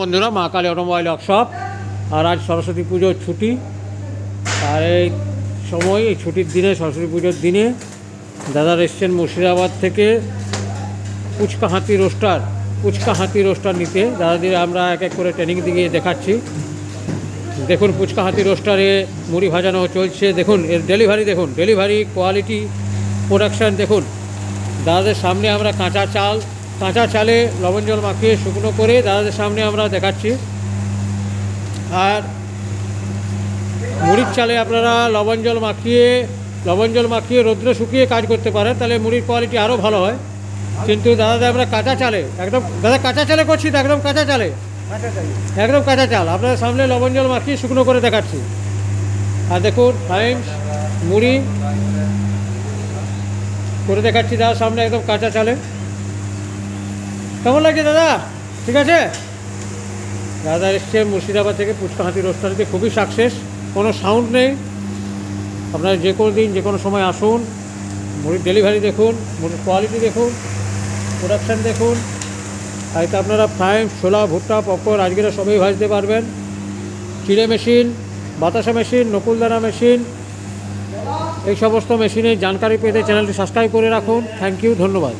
বন্ধুরা, মা Kali automobile workshop. আর আজ সরস্বতী পুজোর ছুটি, আর এই সময় এই ছুটির দিনে, সরস্বতী পুজোর দিনে দাদার এসছেন মুর্শিদাবাদ থেকে পুচকা হাতি রোস্টার নিতে। দাদাদের আমরা এক এক করে ট্রেনিং দিয়ে দেখাচ্ছি। দেখুন পুচকা হাতি রোস্টারে মুড়ি ভাজানো চলছে। দেখুন এর ডেলিভারি কোয়ালিটি, প্রোডাকশান দেখুন। দাদাদের সামনে আমরা কাঁচা চালে লবণ জল মাখিয়ে শুকনো করে দাদাদের সামনে আমরা দেখাচ্ছি। আর মুড়ির চালে আপনারা লবণ জল মাখিয়ে রোদ্রে শুকিয়ে কাজ করতে পারেন, তাহলে মুড়ির কোয়ালিটি আরও ভালো হয়। কিন্তু দাদা আমরা কাঁচা চালে কাঁচা চালে করছি, তো একদম কাঁচা চাল আপনাদের সামনে লবণ জল মাখিয়ে শুকনো করে দেখাচ্ছি। আর দেখুন টাইমস মুড়ি করে দেখাচ্ছি দাদার সামনে একদম কাঁচা চালে। কেমন লাগছে দাদা? ঠিক আছে। দাদা এসছে মুর্শিদাবাদ থেকে পুচকা হাতি রোস্টারিতে, খুবই সাকসেস, কোনো সাউন্ড নেই। আপনারা যে কোনো দিন যে কোনো সময় আসুন। মুড়ির ডেলিভারি দেখুন, মুড়ির কোয়ালিটি দেখুন, প্রোডাকশান দেখুন। হয়তো আপনারা ফ্রাই, ছোলা, ভুট্টা, পপকর্ন আজকের সবই ভাজতে পারবেন। চিড়ে মেশিন, বাতাসা মেশিন, নকুলদানা মেশিন, এই সমস্ত মেশিনের জানকারি পেতে চ্যানেলটি সাবস্ক্রাইব করে রাখুন। থ্যাংক ইউ, ধন্যবাদ।